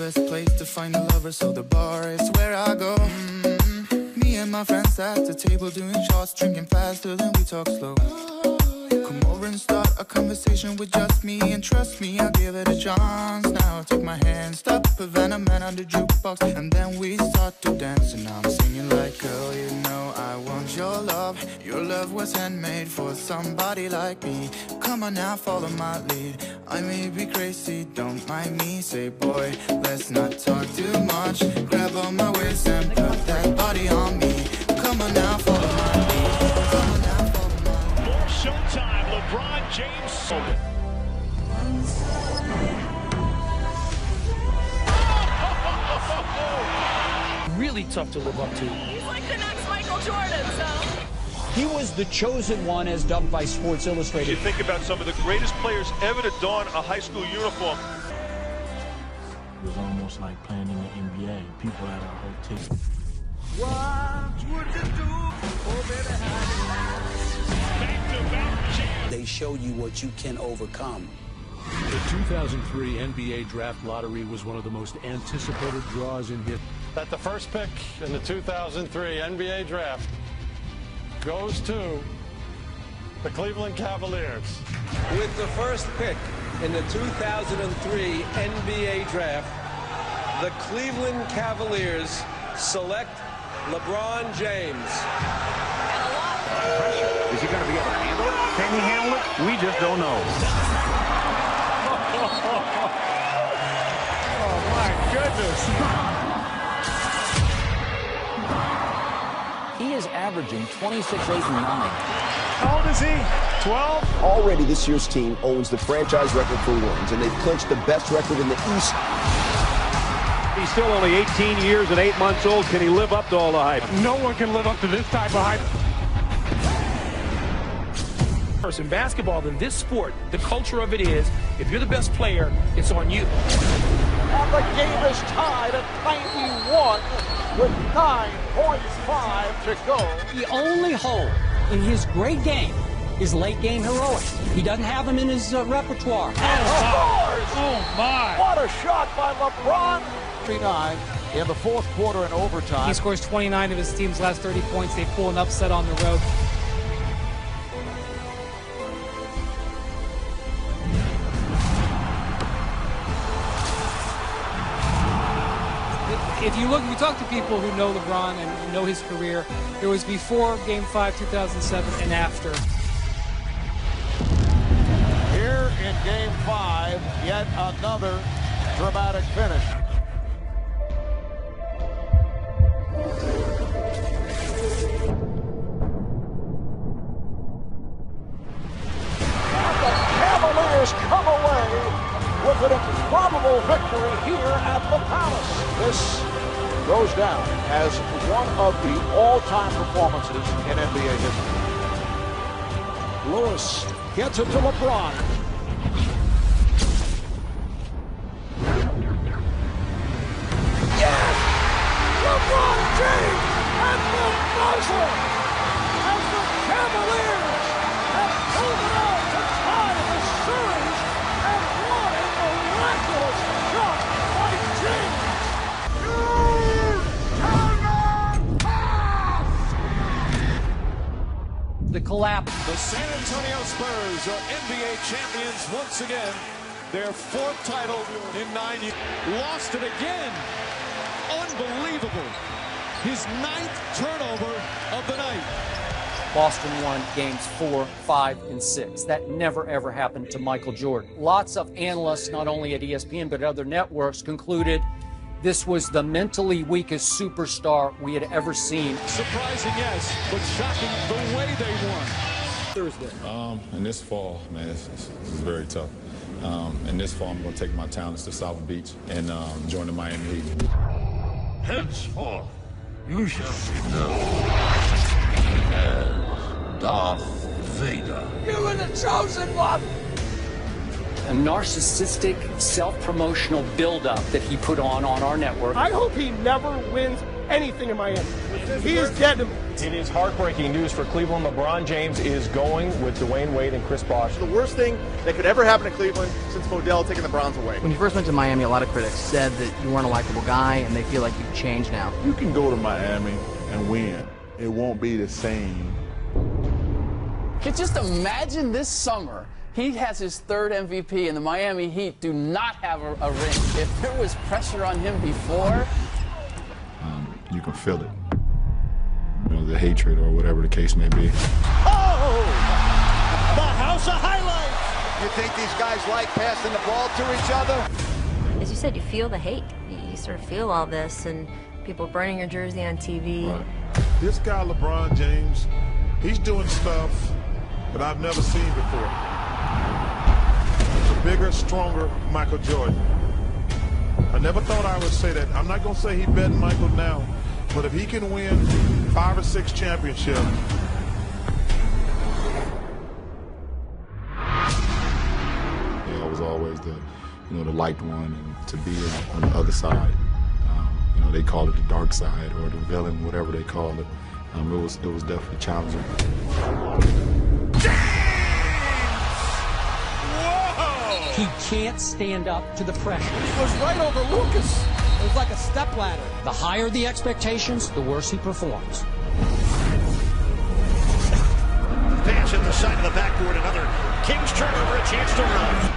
best place to find a lover, so the bar is where I go. Me and my friends at the table doing shots, drinking faster than we talk slow. Come over and start a conversation with just me, and trust me, I'll give it a chance. Now take my hand, stop Havana Man on the jukebox, and then we start to dance. And I'm singing like, girl, you know I want your love. Your love was handmade for somebody like me. Come on now, follow my lead. I may be crazy, don't mind me. Say, boy, let's not talk too much. Grab on my waist and put that body on me. Come on now, follow my lead. Come on now, follow my lead. More showtime, LeBron James. Really tough to live up to. He's like the next Michael Jordan, so. He was the chosen one, as dubbed by Sports Illustrated. You think about some of the greatest players ever to don a high school uniform. It was almost like playing in the NBA. People had our whole team. What would you do? Back-to-back. They show you what you can overcome. The 2003 NBA Draft Lottery was one of the most anticipated draws in history. That the first pick in the 2003 NBA Draft goes to the Cleveland Cavaliers. With the first pick in the 2003 NBA Draft, the Cleveland Cavaliers select LeBron James. Is he going to be able to handle it? Can he handle it? We just don't know. Oh, my goodness. He is averaging 26, 8, and 9. How old is he? 12? Already this year's team owns the franchise record for wins, and they've clinched the best record in the East. He's still only 18 years and 8 months old. Can he live up to all the hype? No one can live up to this type of hype. In basketball, in this sport, the culture of it is, if you're the best player, it's on you. And the game is tied at 91 with 9.5 to go. The only hole in his great game is late game heroics. He doesn't have them in his repertoire. And scores! Oh, my. What a shot by LeBron! 39 in the fourth quarter in overtime. He scores 29 of his team's last 30 points. They pull an upset on the road. If you talk to people who know LeBron and know his career, there was before Game 5, 2007, and after. Here in Game 5, yet another dramatic finish. And the Cavaliers come away with an improbable victory here at the Palace. This goes down as one of the all-time performances in NBA history. Lewis gets it to LeBron. Yes! LeBron James at the buzzer as the Cavaliers have pulled it out to tie the series, and what a miraculous shot by James! The collapse. The San Antonio Spurs are NBA champions once again. Their fourth title in 9 years. Lost it again. Unbelievable. His 9th turnover of the night. Boston won games 4, 5, and 6. That never, ever happened to Michael Jordan. Lots of analysts, not only at ESPN, but other networks, concluded this was the mentally weakest superstar we had ever seen. Surprising, yes, but shocking the way they won. Thursday. And this fall, man, it's very tough. And this fall, I'm going to take my talents to South Beach and join the Miami Heat. Henceforth, you shall be known as Darth Vader. You were the chosen one! A narcissistic, self-promotional build-up that he put on our network. I hope he never wins anything in Miami. He is dead to me. It is heartbreaking news for Cleveland. LeBron James is going with Dwayne Wade and Chris Bosh. The worst thing that could ever happen to Cleveland since Modell taking the Browns away. When you first went to Miami, a lot of critics said that you weren't a likable guy, and they feel like you've changed now. You can go to Miami and win. It won't be the same. Just imagine this summer. He has his third MVP, and the Miami Heat do not have a ring. If there was pressure on him before... You can feel it. You know, the hatred or whatever the case may be. Oh! The house of highlights! You think these guys like passing the ball to each other? As you said, you feel the hate. You sort of feel all this, and people burning your jersey on TV. Right. This guy, LeBron James, he's doing stuff that I've never seen before. A bigger, stronger Michael Jordan. I never thought I would say that. I'm not going to say he better than Michael now, but if he can win 5 or 6 championships. Yeah, I was always the liked one, and to be on the other side. They call it the dark side or the villain, whatever they call it. It was definitely challenging. He can't stand up to the pressure. He was right over Lucas. It was like a stepladder. The higher the expectations, the worse he performs. Pass at the side of the backboard. Another Kings turnover, a chance to run.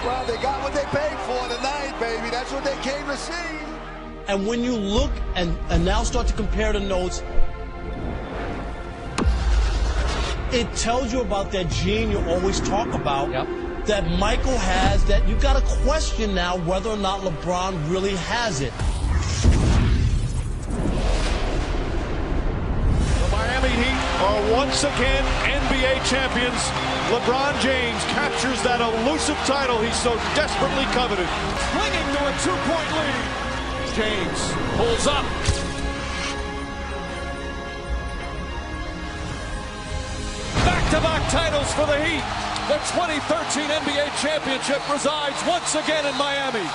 Well, they got what they paid for tonight, baby. That's what they came to see. And when you look and now start to compare the notes, it tells you about that gene you always talk about that Michael has, that you got to question now whether or not LeBron really has it. The Miami Heat are once again NBA champions. LeBron James captures that elusive title he so desperately coveted. Clinging to a 2-point lead. James pulls up. Back-to-back titles for the Heat. The 2013 NBA championship resides once again in Miami.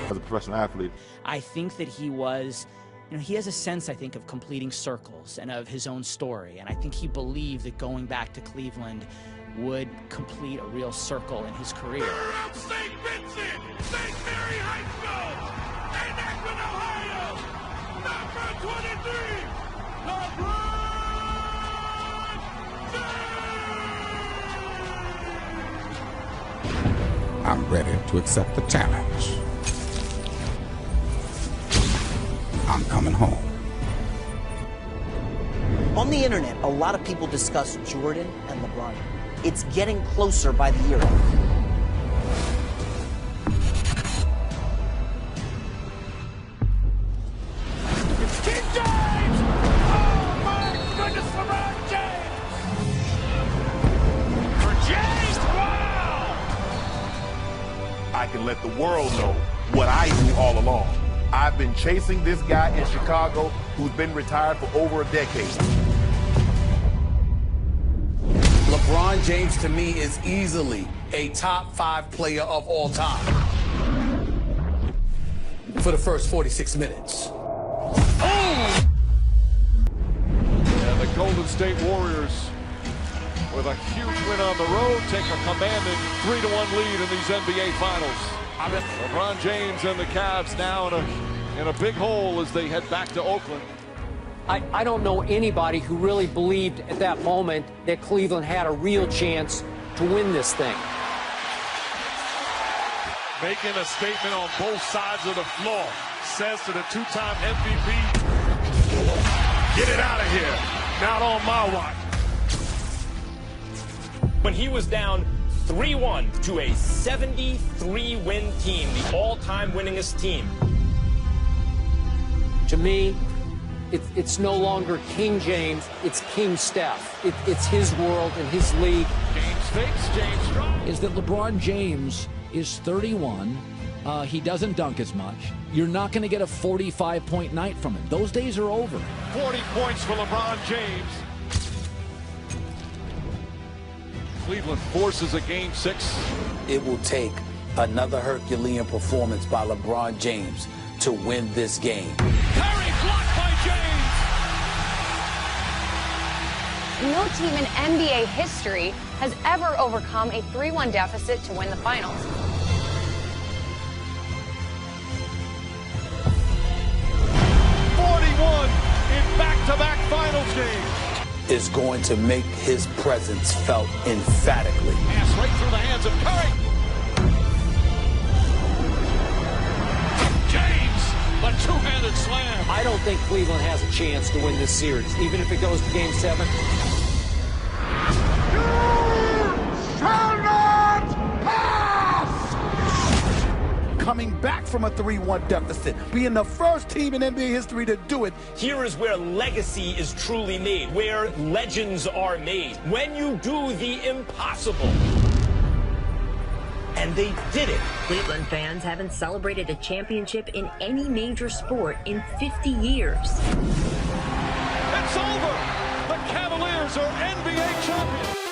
As a professional athlete, I think that he was, he has a sense, I think, of completing circles and of his own story. And I think he believed that going back to Cleveland would complete a real circle in his career. St. Vincent, St. Mary High School, in Akron, Ohio, number 23, LeBron James! I'm ready to accept the challenge. I'm coming home. On the internet, a lot of people discuss Jordan and LeBron. It's getting closer by the year. It's King James! Oh my goodness, LeBron James! For James, wow! I can let the world know what I knew all along. I've been chasing this guy in Chicago who's been retired for over a decade. LeBron James, to me, is easily a top 5 player of all time for the first 46 minutes. And the Golden State Warriors, with a huge win on the road, take a commanding 3-1 lead in these NBA Finals. LeBron James and the Cavs now in a big hole as they head back to Oakland. I don't know anybody who really believed at that moment that Cleveland had a real chance to win this thing. Making a statement on both sides of the floor. Says to the two-time MVP, get it out of here. Not on my watch. When he was down 3-1 to a 73-win team, the all-time winningest team. To me, it's no longer King James, it's King Steph. It's his world and his league. James fakes, James strong. Is that LeBron James is 31 He doesn't dunk as much. You're not going to get a 45-point night from him. Those days are over. 40 points for LeBron James. Cleveland forces a Game 6. It will take another Herculean performance by LeBron James to win this game. Curry blocked by James. No team in NBA history has ever overcome a 3-1 deficit to win the finals. In back-to-back finals games. Is going to make his presence felt emphatically. Pass right through the hands of Curry. James, a two-handed slam. I don't think Cleveland has a chance to win this series, even if it goes to Game 7. Shall not pass! Coming back from a 3-1 deficit, being the first team in NBA history to do it. Here is where legacy is truly made, where legends are made. When you do the impossible. And they did it. Cleveland fans haven't celebrated a championship in any major sport in 50 years. It's over. The Cavaliers are NBA champions.